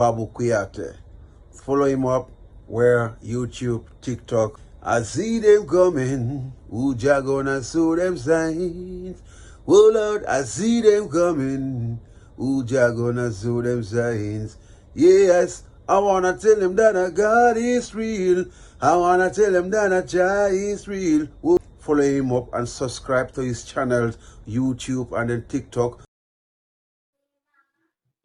Babu Kuyate. Follow him up where YouTube, TikTok. I see them coming. Who gonna show them signs? Oh Lord, I see them coming. Who gonna show them signs? Yes, I wanna tell them that a God is real. I wanna tell them that a Jah is real. Follow him up and subscribe to his channels, YouTube and then TikTok.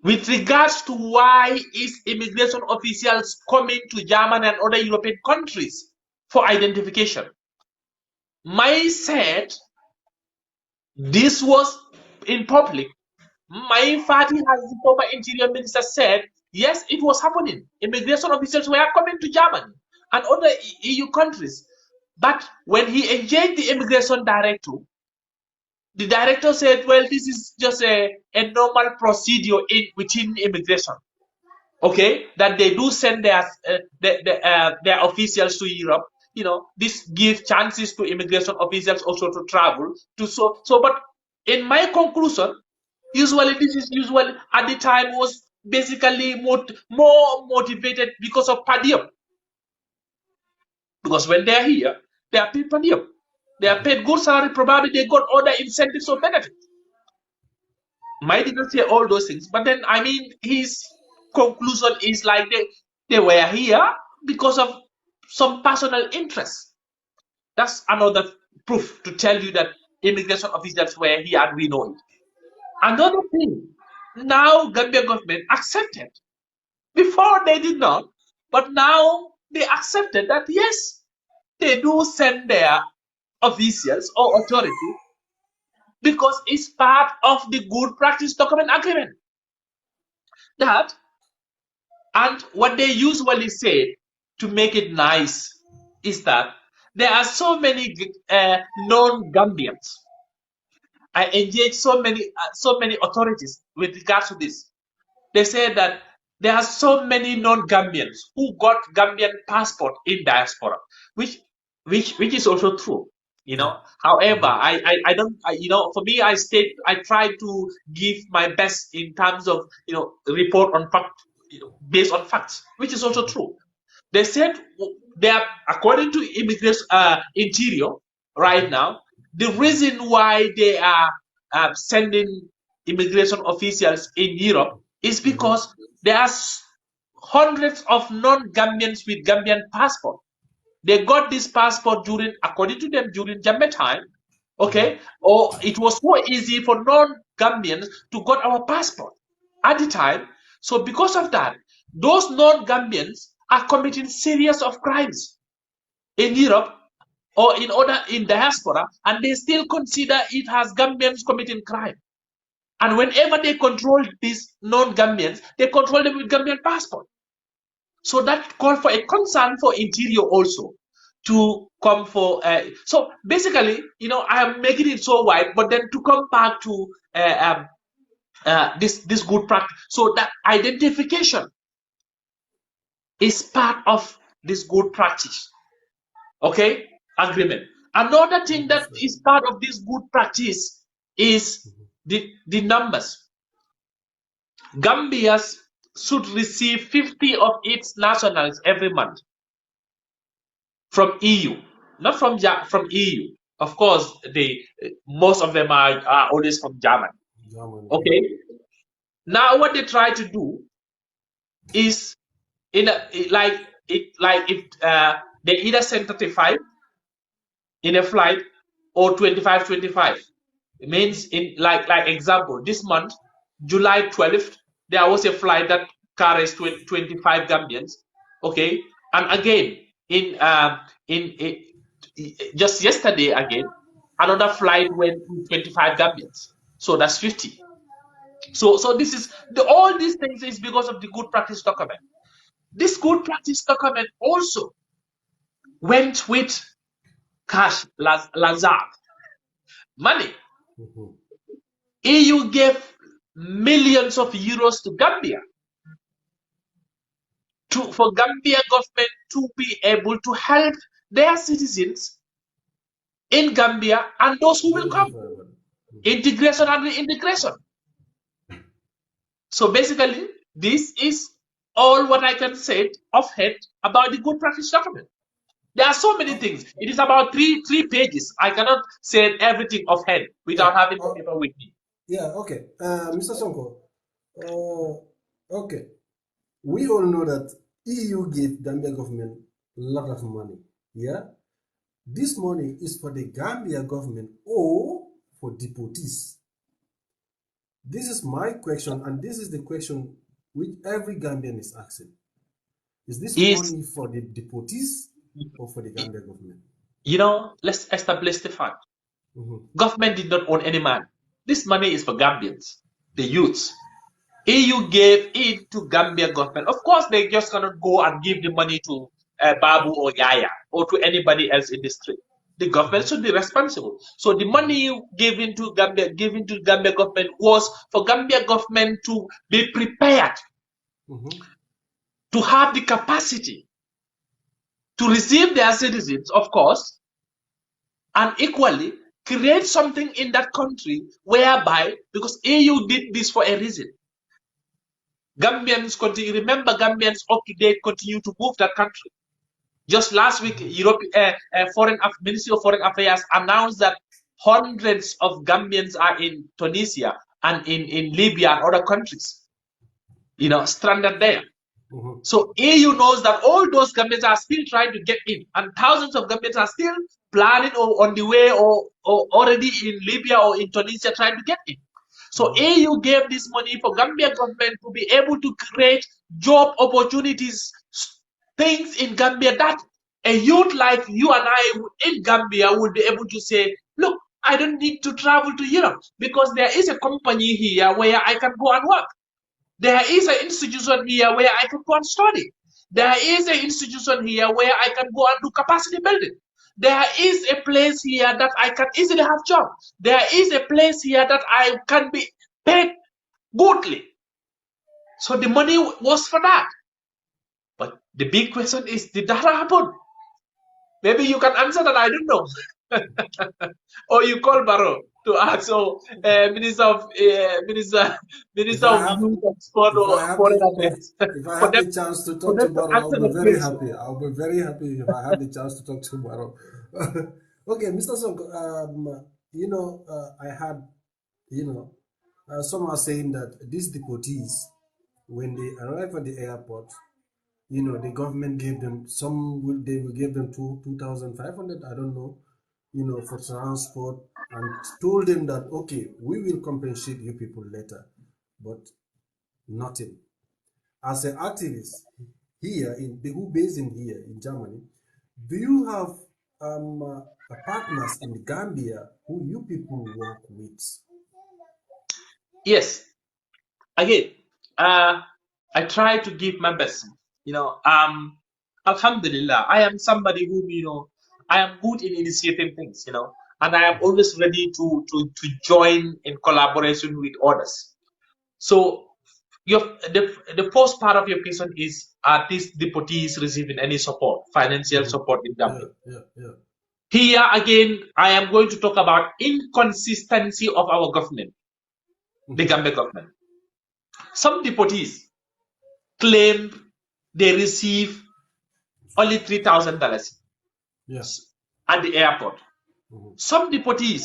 With regards to why is immigration officials coming to Germany and other European countries for identification? My said this was in public. My party, as the former interior minister said, yes, it was happening. Immigration officials were coming to Germany and other EU countries. But when he engaged the immigration director, the director said, well, this is just a normal procedure within immigration. Okay, that they do send their officials to Europe. You know, this gives chances to immigration officials also to travel to but in my conclusion, usually this is usually at the time was basically more motivated because of per diem. Because when they are here, they are paid per diem. They are paid good salary, probably they got other incentives or benefits. I didn't say all those things, but then I mean his conclusion is like they were here because of some personal interest. That's another proof to tell you that immigration officials were here and we know it. Another thing, now Gambia government accepted. Before they did not, but now they accepted that yes, they do send their officials or authority because it's part of the good practice document agreement. That and what they usually say to make it nice is that there are so many non-Gambians. I engage so many authorities with regards to this. They say that there are so many non-Gambians who got Gambian passport in diaspora, which is also true. You know, however, I don't for me I try to give my best in terms of report on fact, based on facts, which is also true. They said they are, according to immigration interior right now, the reason why they are sending immigration officials in Europe is because there are hundreds of non-Gambians with Gambian passport. They got this passport during, according to them, during Jammeh time, okay? Or it was so easy for non-Gambians to get our passport at the time. So because of that, those non-Gambians are committing series of crimes in Europe or in diaspora, and they still consider it as Gambians committing crime. And whenever they control these non-Gambians, they control them with Gambian passport. So that called for a concern for interior also to come for. So basically, I am making it so wide, but then to come back to this good practice. So that identification is part of this good practice. Okay, agreement. Another thing that is part of this good practice is the numbers. Gambia should receive 50 of its nationals every month from EU, not from EU. Of course, most of them are always from Germany. Okay. Now what they try to do is they either send 35 in a flight or 25. It means in like example, this month, July 12th, there was a flight that carries 25 Gambians. Okay, and again in just yesterday again, another flight went with 25 Gambians. So that's 50. So this is all these things is because of the good practice document. This good practice document also went with cash, lazard, money. EU gave millions of euros to Gambia for Gambia government to be able to help their citizens in Gambia and those who will come. Integration and reintegration. So basically, this is all what I can say offhand about the good practice document. There are so many things. It is about three pages. I cannot say everything offhand Yeah. without having the paper with me. Yeah. Okay. Mr. Sonko. Okay. We all know that EU gave Gambia government a lot of money. Yeah. This money is for the Gambia government or for deportees. This is my question, and this is the question which every Gambian is asking. Is this Is money for the deportees or for the Gambia government? let's establish the fact. Mhm. Government did not own any man. This money is for Gambians, the youths. EU gave it to Gambia government. Of course, they just cannot go and give the money to Babu or Yaya or to anybody else in the street. The government should be responsible. So the money given to Gambia government was for Gambia government to be prepared Mhm. to have the capacity to receive their citizens, of course, and equally create something in that country whereby, because EU did this for a reason. Gambians continue, remember Gambians they continue to move that country. Just last week, Ministry of Foreign Affairs announced that hundreds of Gambians are in Tunisia and in Libya and other countries, stranded there. Mhm. So EU knows that all those Gambians are still trying to get in, and thousands of Gambians are still planning or on the way or already in Libya or in Tunisia trying to get in. So EU gave this money for Gambia government to be able to create job opportunities, things in Gambia that a youth like you and I in Gambia would be able to say, look, I don't need to travel to Europe because there is a company here where I can go and work. There is an institution here where I can go and study. There is an institution here where I can go and do capacity building. There is a place here that I can easily have job. There is a place here that I can be paid goodly. So the money was for that. But the big question is, did that happen? Maybe you can answer that. I don't know. Or you call Barrow to ask. So, If Minister I of have, Youth and Sport if I or have Foreign the, Affairs, if I for have them, the chance to for talk to them to Barrow, I'll answer be the very question. happy. I'll be very happy if I have the chance to talk to Barrow. Okay, Mr. Song, I had, some are saying that these deportees, when they arrive at the airport, the government gave them they will give them 2,500, I don't know, for transport, and told them that okay, we will compensate you people later, but nothing. As an activist here who based in here in Germany, do you have partners in Gambia who you people work with? Yes. Again, I try to give my best. Alhamdulillah, I am somebody who, I am good in initiating things, and I am always ready to join in collaboration with others. So, the first part of your question is, are these deportees receiving any support, financial Mhm. support in Yeah, Gambia? yeah, yeah. Here again, I am going to talk about inconsistency of our government, the Mhm. Gambia government. Some deportees claim they receive only $3,000 Yeah. at the airport. Mhm. Some deportees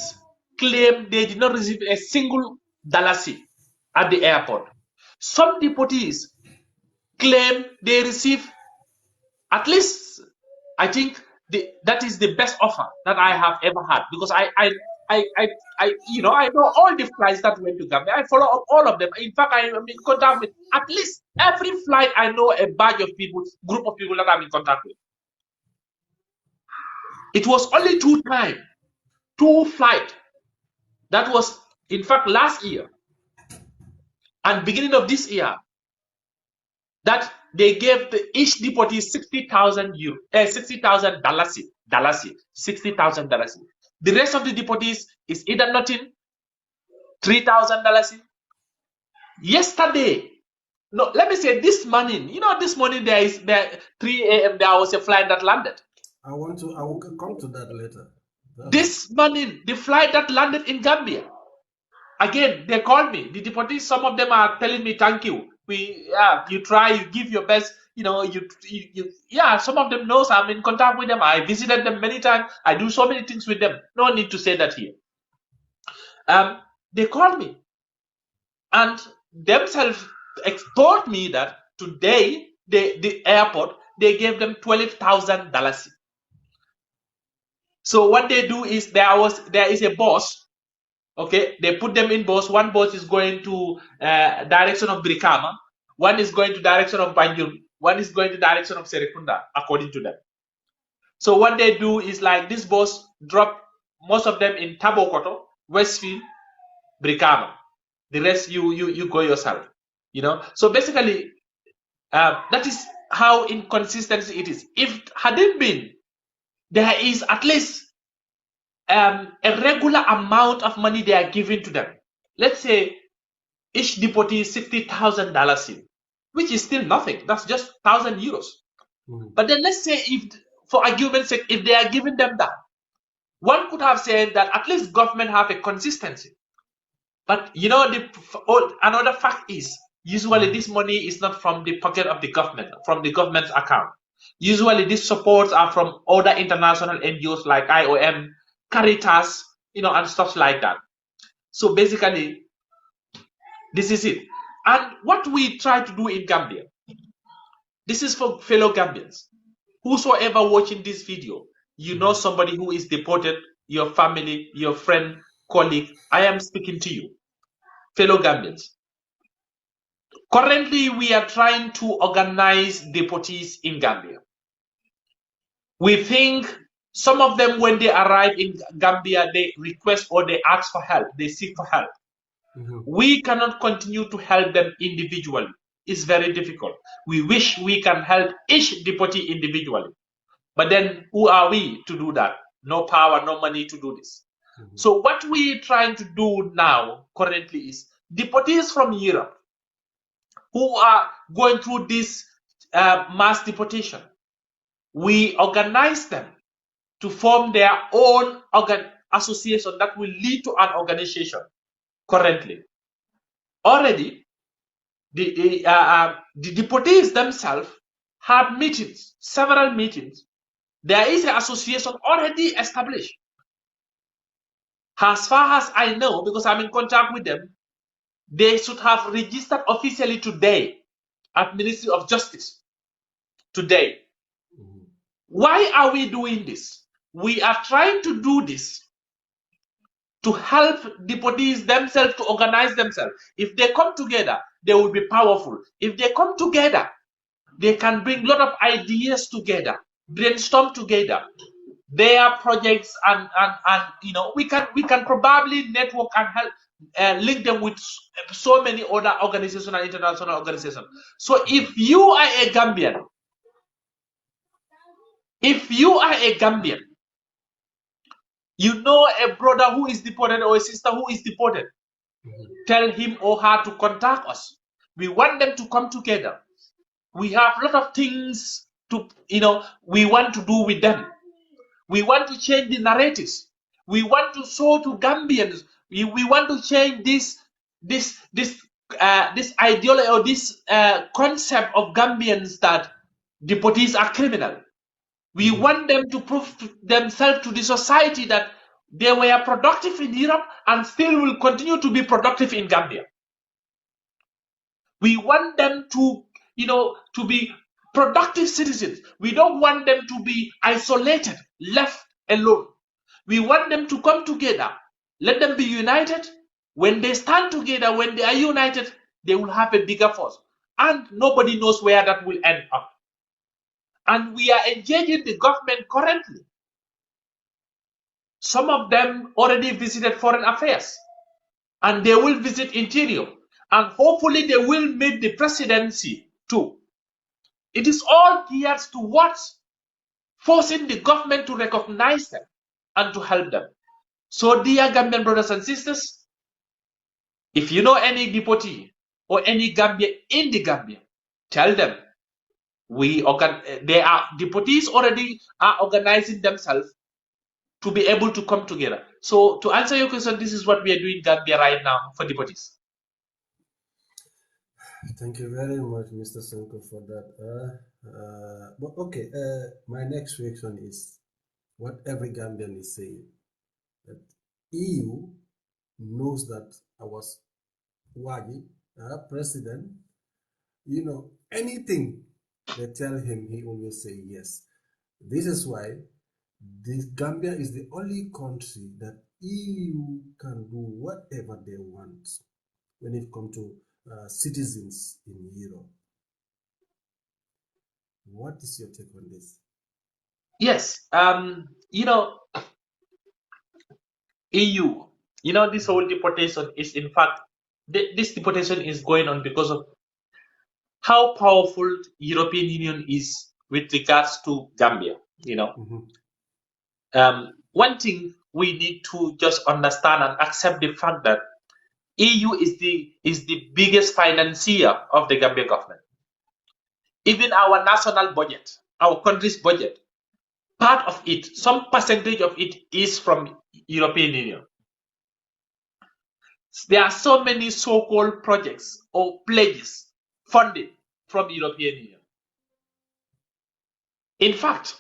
claim they did not receive a single dollar at the airport. Some deportees claim they receive at least, I think that is the best offer that I have ever had, because I, I, I know all the flights that went to Gambia. I follow up all of them. In fact, I am in contact with at least every flight. I know a batch of people, group of people that I'm in contact with. It was only two flights. That was, in fact, last year and beginning of this year, that they gave each deportee 60,000 euro, $60,000, $60,000. The rest of the deportees is either nothing, $3,000. Yesterday, no, let me say this morning. This morning there 3 a.m. there was a flight that landed. I will come to that later. This morning, the flight that landed in Gambia. Again, they called me. The deportees, some of them are telling me thank you. you try, you give your best. Some of them knows I'm in contact with them. I visited them many times. I do so many things with them. No need to say that here. They called me and themselves told me that today the airport, they gave them $12,000. So what they do is there is a bus. Okay, they put them in bus. One bus is going to direction of Brikama. One is going to direction of Banjul. One is going to direction of Serikunda, according to them. So what they do is like this bus drop most of them in Tabokoto, Westfield, Brikama. The rest you go yourself. So basically that is how inconsistency it is. If hadn't been, there is at least a regular amount of money they are giving to them. Let's say each deportee is $60,000 in, which is still nothing. That's just €1,000. But then let's say, if, for argument's sake, if they are giving them that, one could have said that at least government have a consistency. But another fact is, usually this money is not from the pocket of the government, from the government's account. Usually these supports are from other international NGOs like IOM, Caritas, and stuff like that. So basically, this is it. And what we try to do in Gambia, this is for fellow Gambians. Whosoever watching this video, you know somebody who is deported, your family, your friend, colleague, I am speaking to you, fellow Gambians. Currently, we are trying to organize deportees in Gambia. We think some of them, when they arrive in Gambia, they request or they ask for help, they seek for help. We cannot continue to help them individually. It's very difficult. We wish we can help each deportee individually. But then who are we to do that? No power, no money to do this. So what we're trying to do now currently is deportees from Europe who are going through this mass deportation. We organize them to form their own association that will lead to an organization. Currently, already the deportees themselves have meetings, several meetings. There is an association already established. As far as I know, because I'm in contact with them, they should have registered officially today at Ministry of Justice. Today. Why are we doing this? We are trying to do this to help deportees themselves to organize themselves. If they come together, they will be powerful. If they come together, they can bring a lot of ideas together, brainstorm together, their projects, and we can probably network and help link them with so many other organizations and international organizations. So if you are a Gambian, you know a brother who is deported or a sister who is deported, tell him or her to contact us. We want them to come together. We have a lot of things we want to do with them. We want to change the narratives. We want to show to Gambians. We want to change this ideology or this concept of Gambians that deportees are criminal. We want them to prove to themselves, to the society, that they were productive in Europe and still will continue to be productive in Gambia. We want them to be productive citizens. We don't want them to be isolated, left alone. We want them to come together. Let them be united. When they stand together, when they are united, they will have a bigger force. And nobody knows where that will end up. And we are engaging the government currently. Some of them already visited Foreign Affairs, and they will visit Interior, and hopefully they will meet the presidency too. It is all geared towards forcing the government to recognize them and to help them. So, dear Gambian brothers and sisters, if you know any deportee or any Gambian in the Gambia, tell them deportees already are organizing themselves to be able to come together. So, to answer your question, this is what we are doing in Gambia right now for deportees. Thank you very much, Mr. Senko, for that. But okay, my next question is what every Gambian is saying that EU knows that our Wagi, president, anything they tell him, he always say yes. This is why this Gambia is the only country that EU can do whatever they want when it comes to citizens in Europe. What is your take on this? Yes, EU, this whole deportation is in fact, this deportation is going on because of how powerful European Union is with regards to Gambia. One thing we need to just understand and accept the fact that EU is the biggest financier of the Gambia government. Even our national budget, our country's budget, part of it, some percentage of it is from European Union. There are so many so-called projects or pledges funded from European Union. In fact,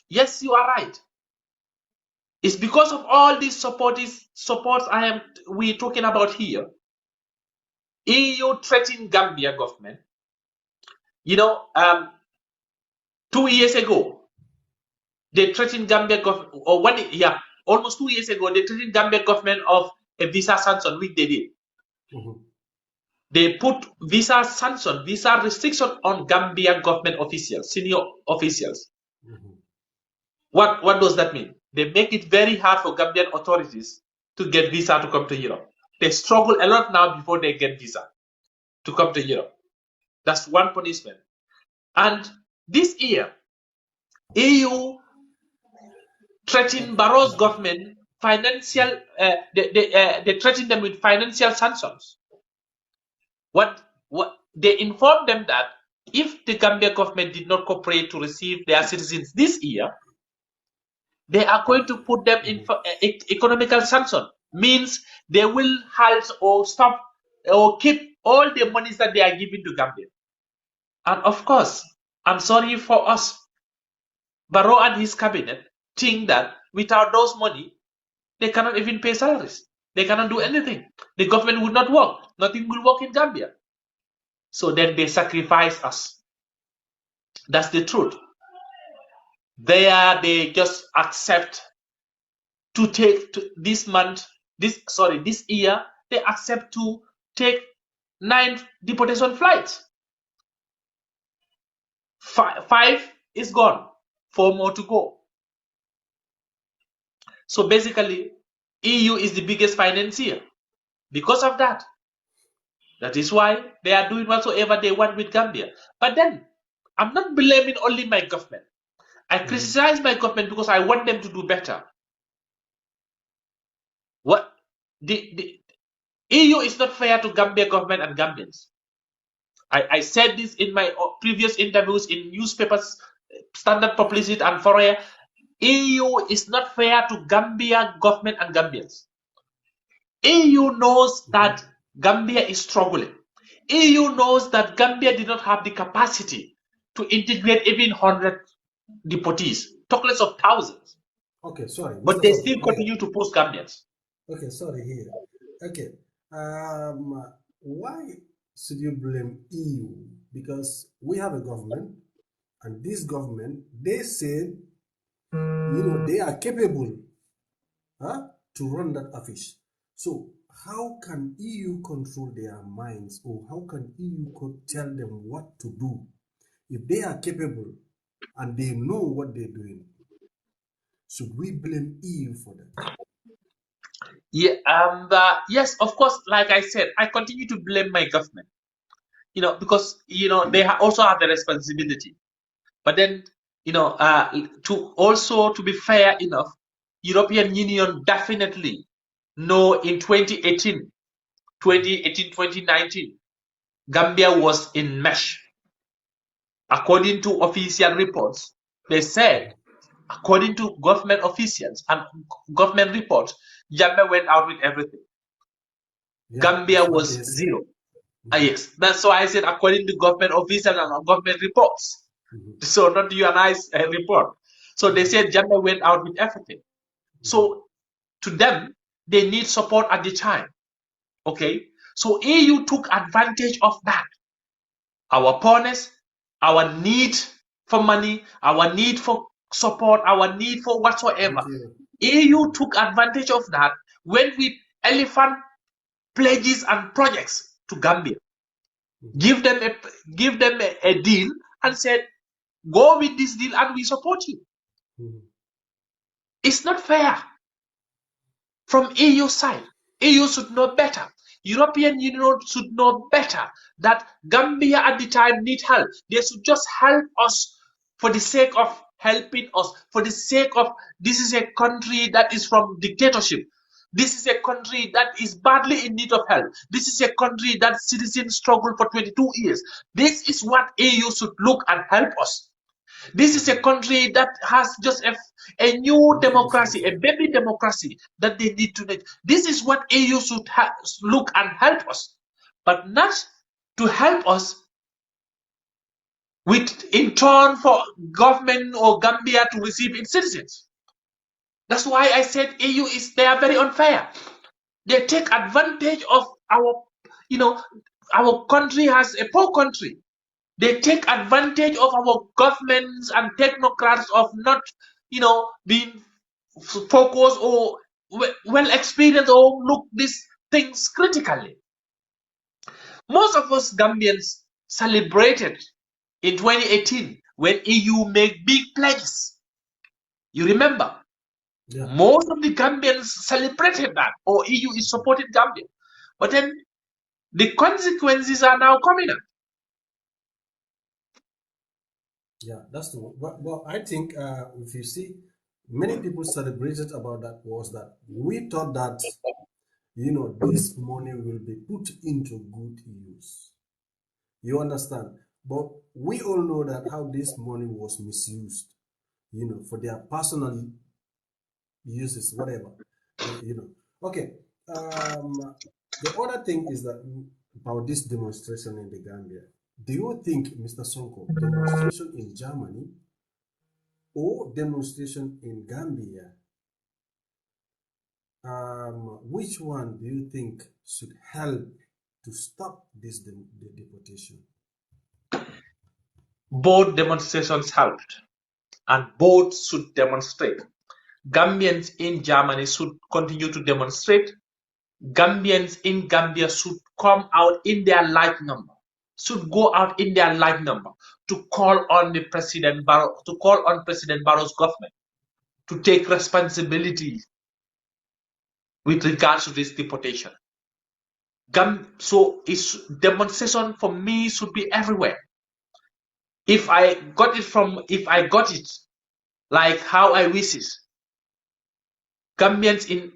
yes, you are right. It's because of all these supports we're talking about here. EU threatened Gambia government. 2 years ago, they threatened Gambia government, almost 2 years ago, they threatened Gambia government of a visa sanction, which they did. They put visa sanction, visa restriction on Gambia government officials, senior officials. What does that mean? They make it very hard for Gambian authorities to get visa to come to Europe. They struggle a lot now before they get visa to come to Europe. That's one punishment. And this year, EU threatened Barrow's government financial. They threatened them with financial sanctions. What they informed them that if the Gambia government did not cooperate to receive their citizens this year, they are going to put them in economical sanction. Means they will halt or stop or keep all the monies that they are giving to Gambia. And of course, I'm sorry for us, Barrow and his cabinet think that without those money, they cannot even pay salaries. They cannot do anything. The government would not work. Nothing will work in Gambia. So then they sacrifice us. That's the truth. They just accept to take this year, they accept to take 9 deportation flights. 5 is gone, 4 more to go. So basically, EU is the biggest financier. Because of that, that is why they are doing whatsoever they want with Gambia. But then, I'm not blaming only my government. I criticize my government because I want them to do better. What the EU is not fair to Gambia government and Gambians. I said this in my previous interviews in newspapers, Standard Publicity and Foreign. EU is not fair to Gambia government and Gambians. EU knows that Gambia is struggling. EU knows that Gambia did not have the capacity to integrate even 100 deportees, talk less of thousands. Okay, sorry. But they still continue to post Gambians. Okay, sorry here. Okay. Why should you blame EU? Because we have a government, and this government, they said, they are capable to run that office. So how can EU control their minds, or how can EU tell them what to do if they are capable and they know what they're doing? Should we blame EU for that? Yeah, yes, of course. Like I said, I continue to blame my government. Because they also have the responsibility. But then, to be fair enough, European Union definitely know in 2018, 2019, Gambia was in mesh. According to official reports, they said, according to government officials and government reports, Gambia went out with everything. Yeah, Gambia was zero. Yes, that's why I said according to government officials and government reports. So not you and I's report. So they said Jammeh went out with everything. So to them, they need support at the time. Okay, so EU took advantage of that. Our poorness, our need for money, our need for support, our need for whatsoever. Thank you. EU took advantage of that when we elephant pledges and projects to Gambia. Give them a deal and said, go with this deal and we support you. It's not fair from EU side. EU should know better. European Union should know better that Gambia at the time need help. They should just help us for the sake of helping us, for the sake of this is a country that is from dictatorship. This is a country that is badly in need of help. This is a country that citizens struggle for 22 years. This is what EU should look and help us. This is a country that has just a new democracy, a baby democracy that they need to make. This is what EU should look and help us, but not to help us with in turn for government or Gambia to receive its citizens. That's why I said they are very unfair. They take advantage of our country has a poor country. They take advantage of our governments and technocrats of not, being focused or well experienced or look these things critically. Most of us Gambians celebrated in 2018 when EU made big pledges. You remember? Yeah. Most of the Gambians celebrated that, or EU is supporting Gambia. But then the consequences are now coming up. Yeah, that's the one. Well, I think if you see, many people celebrated about that was that we thought that, this money will be put into good use. You understand? But we all know that how this money was misused, for their personal uses, whatever, Okay. The other thing is that about this demonstration in the Gambia. Do you think, Mr. Sonko, demonstration in Germany or demonstration in Gambia, which one do you think should help to stop this deportation? Both demonstrations helped, and both should demonstrate. Gambians in Germany should continue to demonstrate. Gambians in Gambia should come out in their large number, should go out in their large number to call on President Barrow's government to take responsibility with regards to this deportation. So demonstration for me should be everywhere. If I got it like how I wish it, Gambians in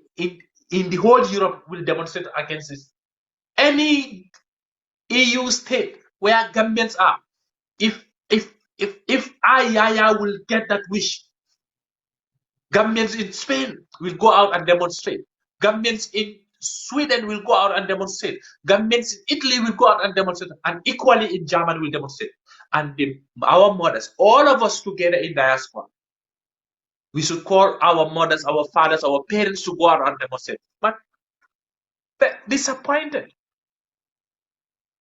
the whole Europe will demonstrate against this. Any EU state where Gambians are, if Yaya will get that wish, Gambians in Spain will go out and demonstrate. Gambians in Sweden will go out and demonstrate. Gambians in Italy will go out and demonstrate, and equally in Germany will demonstrate. And our mothers, all of us together in diaspora, we should call our mothers, our fathers, our parents to go out and demonstrate. But disappointed.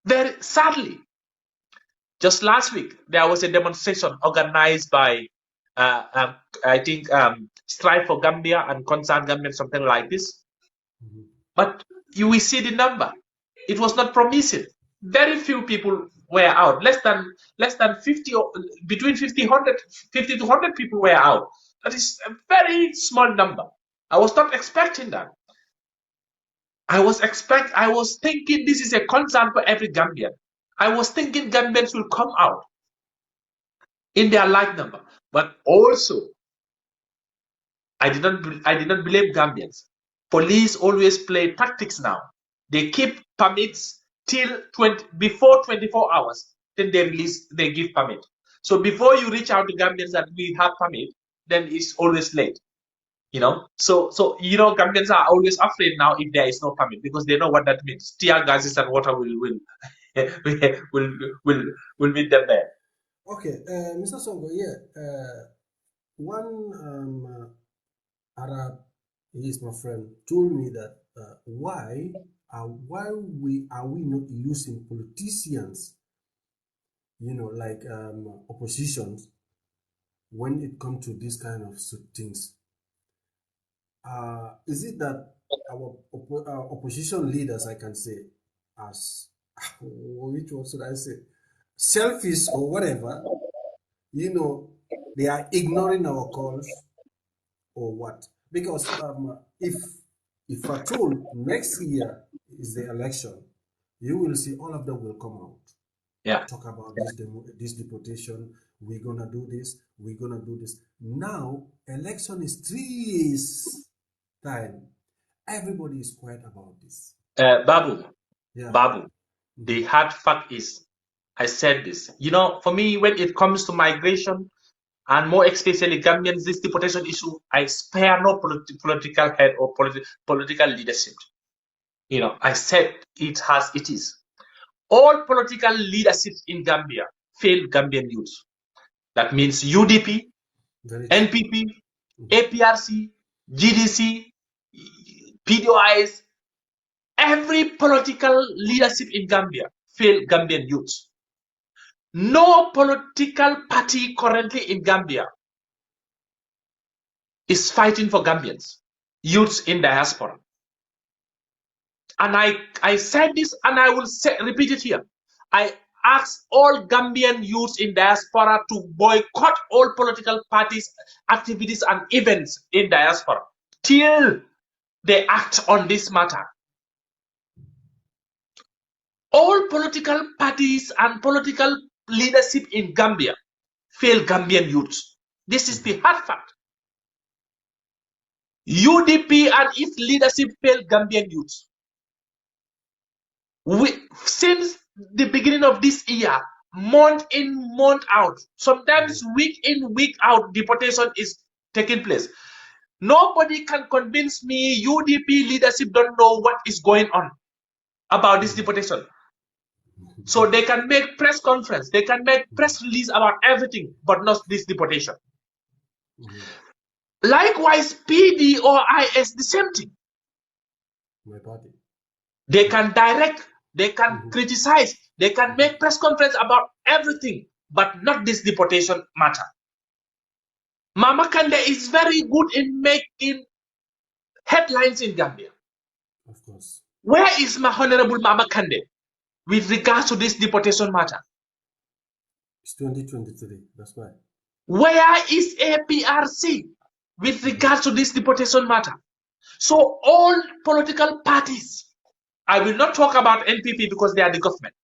Very sadly, just last week there was a demonstration organized by I think Strive for Gambia and Concern Gambia, something like this. But you will see the number. It was not promising. Very few people were out. Less than 50 or between 50 to 100 people were out. That is a very small number. I was not expecting that. I was thinking this is a concern for every Gambian. I was thinking Gambians will come out in their large number, but also I did not blame Gambians. Police always play tactics now. They keep permits till before 24 hours. Then they give permit. So before you reach out to Gambians that we have permit, then it's always late. So Gambians are always afraid now if there is no permit because they know what that means. Tear gases and water will we'll meet them there. Okay, Mr. Songo, yeah. One Arab, he is my friend, told me that why are we not using politicians, like oppositions, when it comes to this kind of things? Is it that our opposition leaders, I can say, as which one should I say, selfish or whatever, they are ignoring our calls or what? Because if at all next year is the election, you will see all of them will come out, Yeah. talk about this deportation. We're gonna do this. We're gonna do this. Now election is 3 years time. Everybody is quiet about this. Babu, Yeah. Babu, the hard fact is, I said this. For me, when it comes to migration, and more especially Gambians, this deportation issue, I spare no political head or political leadership. I said it is. All political leaderships in Gambia fail Gambian youth. That means UDP, NPP, APRC, GDC, PDOIs, every political leadership in Gambia fail Gambian youth. No political party currently in Gambia is fighting for Gambians, youths in diaspora. And I said this and I will repeat it here. I ask all Gambian youths in diaspora to boycott all political parties, activities, and events in diaspora till they act on this matter. All political parties and political leadership in Gambia fail Gambian youths. This is the hard fact. UDP and its leadership fail Gambian youths. Since the beginning of this year, month in, month out, sometimes week in, week out, deportation is taking place. Nobody can convince me UDP leadership don't know what is going on about this deportation. So they can make press conference, they can make press release about everything, but not this deportation. Likewise, PD or IS, the same thing. My party. They can direct, they can criticize, they can make press conference about everything, but not this deportation matter. Mama Kande is very good in making headlines in Gambia. Of course. Where is my honorable Mama Kande with regards to this deportation matter? It's 2023, that's why. Where is APRC with regards to this deportation matter? So all political parties, I will not talk about NPP because they are the government,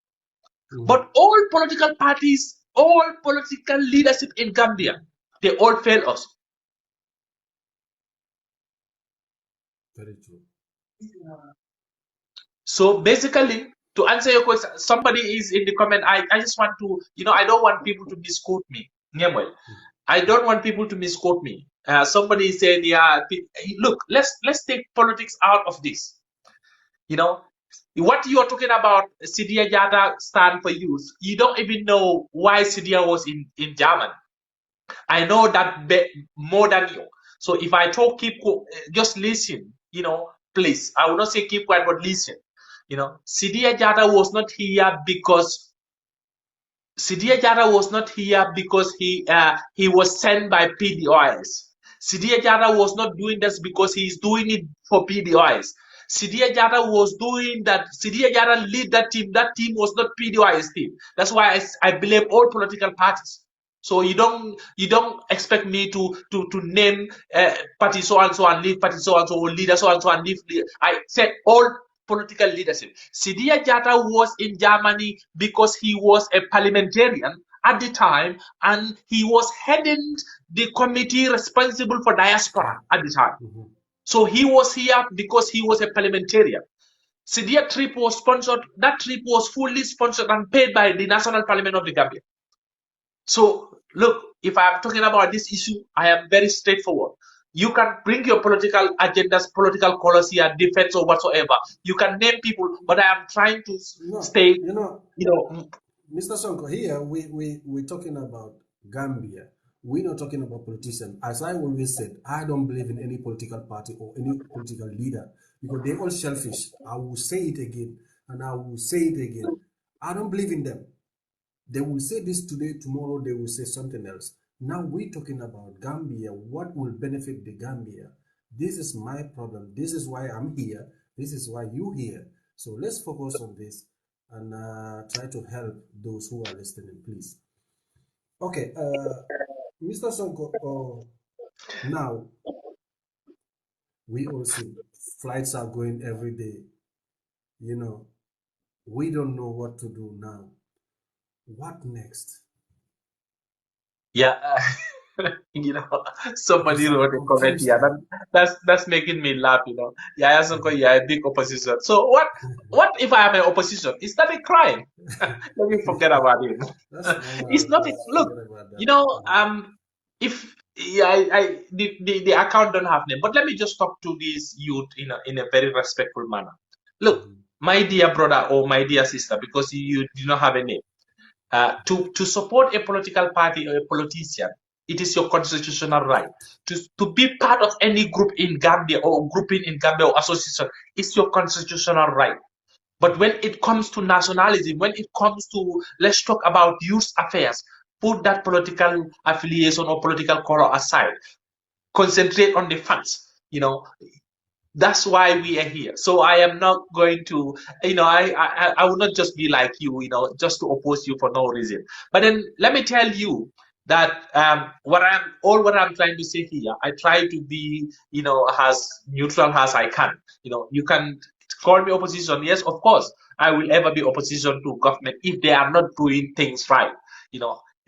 but all political parties, all political leadership in Gambia, they all fail us. Very true. So basically, to answer your question, somebody is in the comment. I just want to, I don't want people to misquote me. I don't want people to misquote me. Somebody said, yeah, look, let's take politics out of this. What you are talking about, Sidia Jata stand for youth, you don't even know why Sidia was in German. I know that more than you. So if I talk, just listen, please. I will not say keep quiet, but listen. Sidia Jata was not here because he was sent by PDOIs. Sidia Jata was not doing this because he's doing it for PDOIs. Sidia Jata was doing that. Sidia Jata lead that team. That team was not PDOI's team. That's why I blame all political parties. So you don't expect me to name party so and so and leave party so and so, or leader so and so and leave. I said all political leadership. Sidia Jata was in Germany because he was a parliamentarian at the time, and he was heading the committee responsible for diaspora at the time. So he was here because he was a parliamentarian. Sidia trip was sponsored. That trip was fully sponsored and paid by the National Parliament of the Gambia. So look, if I am talking about this issue, I am very straightforward. You can bring your political agendas, political policy, and defense or whatsoever. You can name people, but I am trying to No, stay, you know, you know, Mr. Sonko, here we're talking about Gambia. We're not talking about politicians. As I always said, I don't believe in any political party or any political leader because they're all selfish. I will say it again and I will say it again. I don't believe in them. They will say this today, tomorrow they will say something else. Now we're talking about Gambia. What will benefit the Gambia? This is my problem. This is why I'm here. This is why you here. So let's focus on this and try to help those who are listening, please. Okay, Mr. Sonko, now we all see flights are going every day. You know, we don't know what to do now. What next? yeah. You know, somebody Because I'm wrote a comment confused here. now. That's making me laugh. You know, yeah, you're a big opposition. So what if I am an opposition? Is that a crime? Let me forget about it. That's normal. It's not. Let's Look, forget about you that. know, if yeah, the account don't have name, but let me just talk to this youth in a very respectful manner. Look, Mhm. my dear brother or my dear sister, because you do not have a name. To support a political party or a politician, it is your constitutional right. To be part of any group in Gambia or grouping in Gambia or association is your constitutional right. But when it comes to nationalism, when it comes to let's talk about youth affairs, put that political affiliation or political color aside. Concentrate on the facts. That's why we are here. So I am not going to, I will not just be like you, just to oppose you for no reason. But then let me tell you that what I'm trying to say here, I try to be, as neutral as I can. You can call me opposition. Yes, of course, I will ever be opposition to government if they are not doing things right.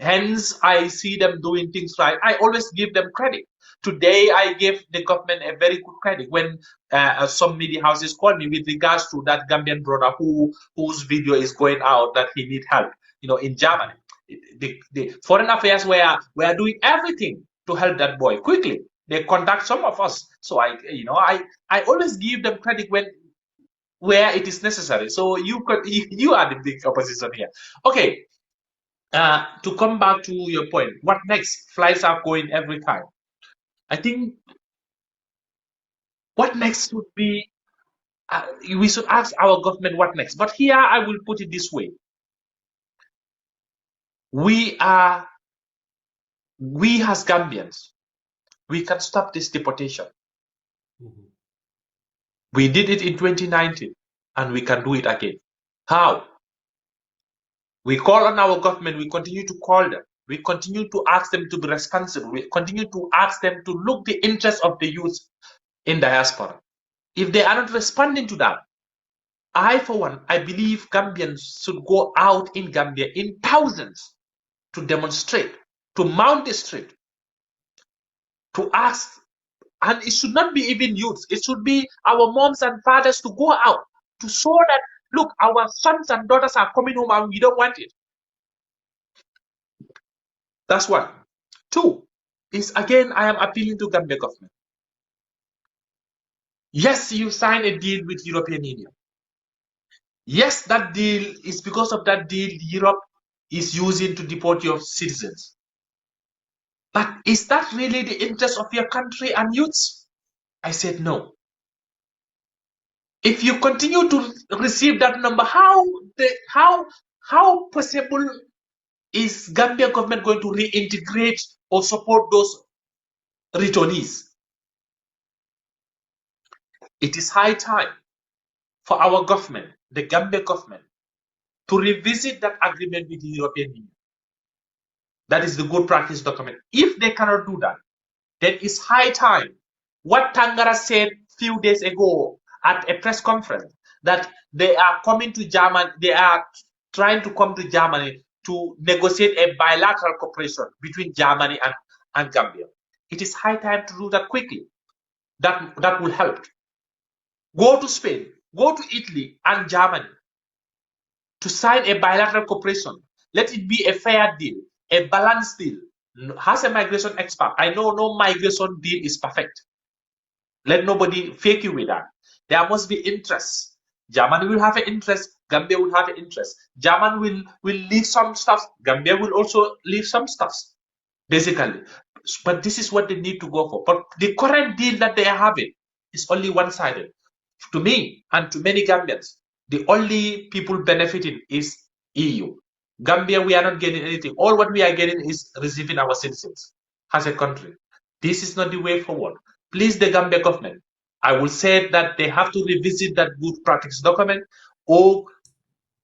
Hence I see them doing things right. I always give them credit. Today, I gave the government a very good credit when some media houses called me with regards to that Gambian brother whose video is going out that he need help, in Germany. The foreign affairs were doing everything to help that boy quickly. They contact some of us, so I always give them credit where it is necessary. So you are the big opposition here. Okay, to come back to your point, what next? Flights are going every time. I think what next would be we should ask our government what next. But here I will put it this way: we as Gambians, we can stop this deportation. Mhm. We did it in 2019, and we can do it again. How? We call on our government. We continue to call them. We continue to ask them to be responsible. We continue to ask them to look the interests of the youth in diaspora. If they are not responding to that, for one, I believe Gambians should go out in Gambia in thousands to demonstrate, to mount the street, to ask, and it should not be even youths, it should be our moms and fathers to go out to show that, look, our sons and daughters are coming home and we don't want it. That's one. Two is, again, I am appealing to Gambia government. Yes, you sign a deal with European Union. Yes, that deal is because of that deal Europe is using to deport your citizens. But is that really the interest of your country and youths? I said no. If you continue to receive that number, how possible is Gambia government going to reintegrate or support those returnees? It is high time for our government, the Gambia government, to revisit that agreement with the European Union. That is the good practice document. If they cannot do that, then it's high time. What Tangara said a few days ago at a press conference, that they are coming to Germany, they are trying to come to Germany to negotiate a bilateral cooperation between Germany and Gambia. It is high time to do that quickly. That will help. Go to Spain, go to Italy and Germany to sign a bilateral cooperation. Let it be a fair deal, a balanced deal. As a migration expert, I know no migration deal is perfect. Let nobody fake you with that. There must be interest. Germany will have an interest. Gambia will have an interest. German will leave some stuff. Gambia will also leave some stuff, basically. But this is what they need to go for. But the current deal that they are having is only one-sided. To me and to many Gambians, the only people benefiting is EU. Gambia, we are not getting anything. All what we are getting is receiving our citizens as a country. This is not the way forward. Please, the Gambia government, I will say that they have to revisit that good practice document or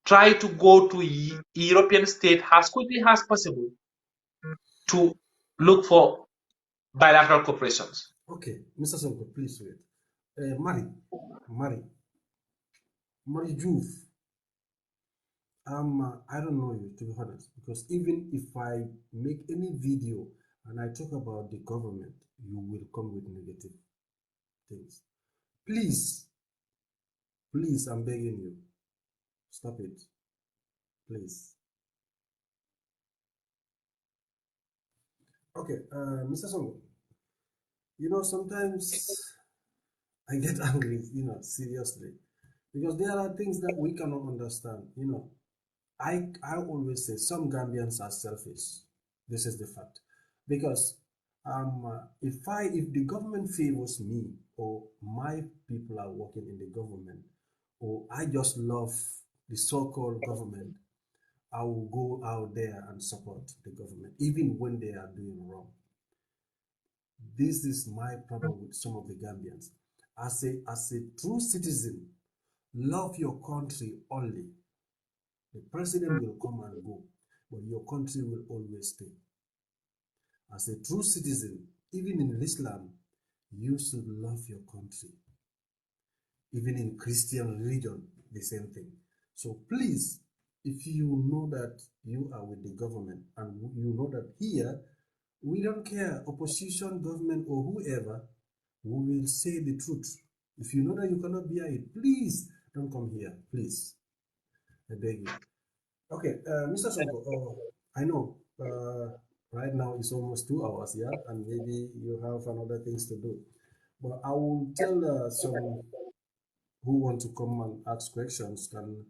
try to go to European state as quickly as possible to look for bilateral cooperations. Okay, Mr. Sonko, please wait. Mari Juf, I don't know you, to be honest, because even if I make any video and I talk about the government, you will come with negative things. Please, please, I'm begging you, stop it, please. Okay, Mr. Songo, sometimes I get angry, seriously, because there are things that we cannot understand. I always say some Gambians are selfish. This is the fact, because if the government favors me or my people are working in the government, or I just love the so-called government, I will go out there and support the government, even when they are doing wrong. This is my problem with some of the Gambians. As a true citizen, love your country only. The president will come and go, but your country will always stay. As a true citizen, even in Islam, you should love your country. Even in Christian religion, the same thing. So please, if you know that you are with the government and you know that here, we don't care, opposition, government, or whoever, we will say the truth. If you know that you cannot bear it, please don't come here, please. I beg you. Okay, Mr. Sonko, I know right now it's almost 2 hours, yeah, and maybe you have another things to do. But I will tell some who want to come and ask questions can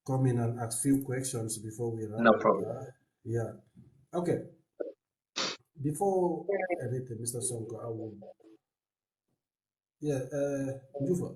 come in and ask few questions before we No round up. problem. Yeah. Okay. Before anything, Mr. Sonko, I will. Yeah. Jufa.